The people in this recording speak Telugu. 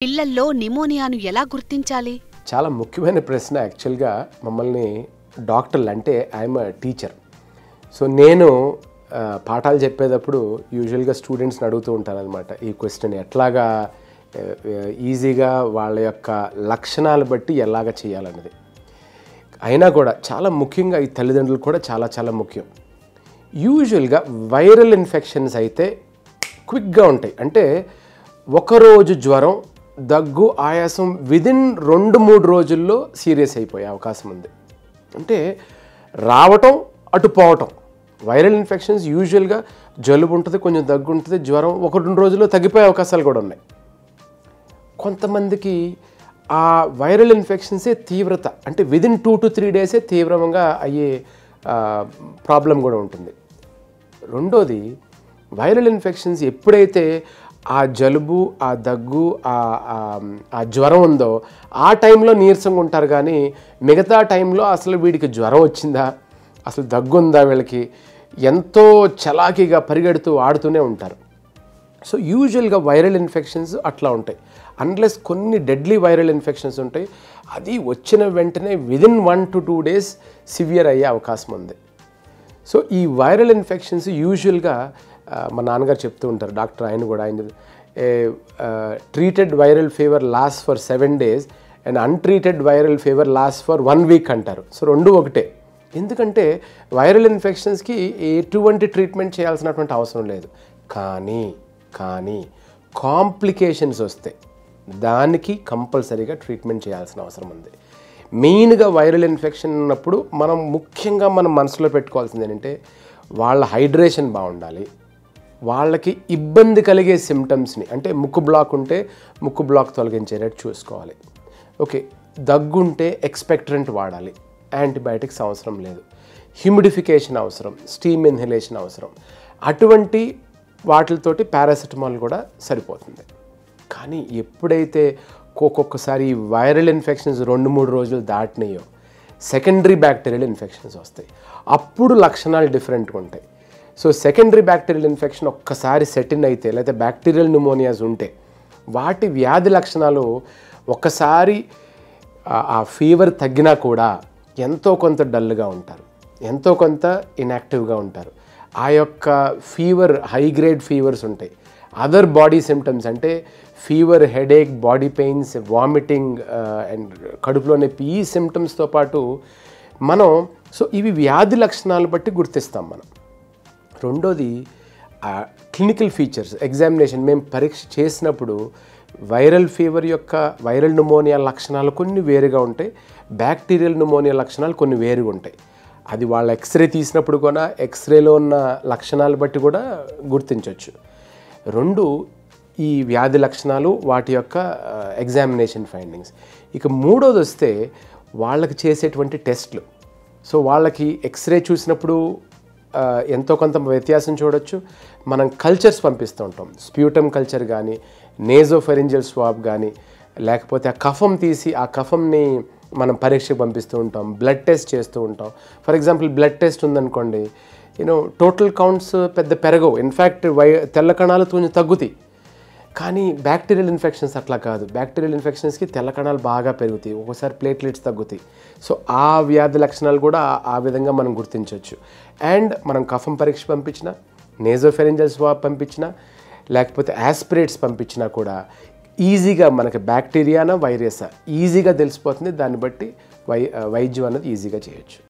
పిల్లల్లో నిమోనియాను ఎలా గుర్తించాలి? చాలా ముఖ్యమైన ప్రశ్న. యాక్చువల్గా మమ్మల్ని డాక్టర్లు అంటే ఐఎమ్ టీచర్. సో నేను పాఠాలు చెప్పేటప్పుడు యూజువల్గా స్టూడెంట్స్ని అడుగుతూ ఉంటాను అనమాట ఈ క్వశ్చన్. ఎట్లాగా ఈజీగా వాళ్ళ యొక్క లక్షణాలు బట్టి ఎలాగ చేయాలన్నది. అయినా కూడా చాలా ముఖ్యంగా ఈ తల్లిదండ్రులు కూడా చాలా చాలా ముఖ్యం. యూజువల్గా వైరల్ ఇన్ఫెక్షన్స్ అయితే క్విక్గా ఉంటాయి. అంటే ఒకరోజు జ్వరం, దగ్గు, ఆయాసం విదిన్ 2-3 రోజుల్లో సీరియస్ అయిపోయే అవకాశం ఉంది. అంటే రావటం అటు పోవటం. వైరల్ ఇన్ఫెక్షన్స్ యూజువల్గా జలుబు ఉంటుంది, కొంచెం దగ్గు ఉంటుంది, జ్వరం 1-2 రోజుల్లో తగ్గిపోయే అవకాశాలు కూడా ఉన్నాయి. కొంతమందికి ఆ వైరల్ ఇన్ఫెక్షన్సే తీవ్రత, అంటే విదిన్ 2-3 డేసే తీవ్రంగా అయ్యే ప్రాబ్లం కూడా ఉంటుంది. రెండోది, వైరల్ ఇన్ఫెక్షన్స్ ఎప్పుడైతే ఆ జలుబు, ఆ దగ్గు, ఆ జ్వరం ఉందో ఆ టైంలో నీరసంగా ఉంటారు. కానీ మిగతా టైంలో అసలు వీడికి జ్వరం వచ్చిందా, అసలు దగ్గు ఉందా, వీళ్ళకి ఎంతో చలాకీగా పరిగెడుతూ ఆడుతూనే ఉంటారు. సో యూజువల్గా వైరల్ ఇన్ఫెక్షన్స్ అట్లా ఉంటాయి. అన్లెస్ కొన్ని డెడ్లీ వైరల్ ఇన్ఫెక్షన్స్ ఉంటాయి, అది వచ్చిన వెంటనే విదిన్ 1-2 డేస్ సివియర్ అయ్యే అవకాశం ఉంది. సో ఈ వైరల్ ఇన్ఫెక్షన్స్ యూజువల్గా మా నాన్నగారు చెప్తూ ఉంటారు, డాక్టర్ ఆయన కూడా, treated viral fever last for 7 days and untreated viral fever last for 1 week అంటారు. సో రెండు ఒకటే. ఎందుకంటే వైరల్ ఇన్ఫెక్షన్స్కి ఎటువంటి ట్రీట్మెంట్ చేయాల్సినటువంటి అవసరం లేదు. కానీ కాంప్లికేషన్స్ వస్తే దానికి కంపల్సరీగా ట్రీట్మెంట్ చేయాల్సిన అవసరం ఉంది. మెయిన్గా వైరల్ ఇన్ఫెక్షన్ ఉన్నప్పుడు మనం ముఖ్యంగా మనం మనసులో పెట్టుకోవాల్సింది ఏంటంటే వాళ్ళ హైడ్రేషన్ బాగుండాలి. వాళ్ళకి ఇబ్బంది కలిగే సిమ్టమ్స్ని, అంటే ముక్కు బ్లాక్ ఉంటే ముక్కు బ్లాక్ తొలగించేటట్టు చూసుకోవాలి. ఓకే, దగ్గుంటే ఎక్స్పెక్టరెంట్ వాడాలి, యాంటీబయాటిక్స్ అవసరం లేదు, హ్యూమిడిఫికేషన్ అవసరం, స్టీమ్ ఇన్హలేషన్ అవసరం. అటువంటి వాటితోటి పారాసిటమాల్ కూడా సరిపోతుంది. కానీ ఎప్పుడైతే ఒక్కొక్కసారి వైరల్ ఇన్ఫెక్షన్స్ 2-3 రోజులు దాటినాయో సెకండరీ బ్యాక్టీరియల్ ఇన్ఫెక్షన్స్ వస్తాయి. అప్పుడు లక్షణాలు డిఫరెంట్గా ఉంటాయి. సో సెకండరీ బ్యాక్టీరియల్ ఇన్ఫెక్షన్ ఒక్కసారి సెటిన్ అయితే, లేకపోతే బ్యాక్టీరియల్ న్యూమోనియాస్ ఉంటే వాటి వ్యాధి లక్షణాలు ఒక్కసారి ఆ ఫీవర్ తగ్గినా కూడా ఎంతో కొంత డల్గా ఉంటారు, ఎంతో కొంత ఇన్యాక్టివ్గా ఉంటారు. ఆ యొక్క ఫీవర్ హై గ్రేడ్ ఫీవర్స్ ఉంటాయి. అదర్ బాడీ సిమ్టమ్స్ అంటే fever, headache, body pains, vomiting and కడుపులో నొప్పి, ఈ సిమ్టమ్స్తో పాటు మనం ఇవి వ్యాధి లక్షణాలు బట్టి గుర్తిస్తాం మనం. రెండోది క్లినికల్ ఫీచర్స్. ఎగ్జామినేషన్ మేము పరీక్ష చేసినప్పుడు వైరల్ ఫీవర్ యొక్క వైరల్ న్యూమోనియా లక్షణాలు కొన్ని వేరుగా ఉంటాయి, బ్యాక్టీరియల్ న్యూమోనియా లక్షణాలు కొన్ని వేరుగా ఉంటాయి. అది వాళ్ళ ఎక్స్రే తీసినప్పుడు కూడా ఎక్స్రేలో ఉన్న లక్షణాలు బట్టి కూడా గుర్తించవచ్చు. రెండు, ఈ వ్యాధి లక్షణాలు, వాటి యొక్క ఎగ్జామినేషన్ ఫైండింగ్స్. ఇక మూడోది వస్తే వాళ్ళకి చేసేటువంటి టెస్ట్లు. సో వాళ్ళకి ఎక్స్రే చూసినప్పుడు ఎంతో కొంత వ్యత్యాసం చూడొచ్చు. మనం కల్చర్స్ పంపిస్తూ ఉంటాం, స్ప్యూటమ్ కల్చర్ కానీ, నేజోఫెరింజియల్ స్వాబ్ కానీ, లేకపోతే ఆ కఫం తీసి ఆ కఫంని మనం పరీక్షకు పంపిస్తూ ఉంటాం, బ్లడ్ టెస్ట్ చేస్తూ ఉంటాం. ఫర్ ఎగ్జాంపుల్ బ్లడ్ టెస్ట్ ఉందనుకోండి, టోటల్ కౌంట్స్ పెద్ద పెరగవు, ఇన్ఫ్యాక్ట్ తెల్ల కణాలు కొంచెం తగ్గుతాయి. కానీ బ్యాక్టీరియల్ ఇన్ఫెక్షన్స్ అట్లా కాదు. బ్యాక్టీరియల్ ఇన్ఫెక్షన్స్కి తెల్ల కణాలు బాగా పెరుగుతాయి, ఒక్కోసారి ప్లేట్లెట్స్ తగ్గుతాయి. సో ఆ వ్యాధి లక్షణాలు కూడా ఆ విధంగా మనం గుర్తించవచ్చు. అండ్ మనం కఫం పరీక్ష పంపించినా, నేజోఫెరింజియల్ స్వాబ్ పంపించినా, లేకపోతే యాస్పిరేట్స్ పంపించినా కూడా ఈజీగా మనకి బ్యాక్టీరియానా వైరసా ఈజీగా తెలిసిపోతుంది. దాన్ని బట్టి వైద్యం అన్నది ఈజీగా చేయొచ్చు.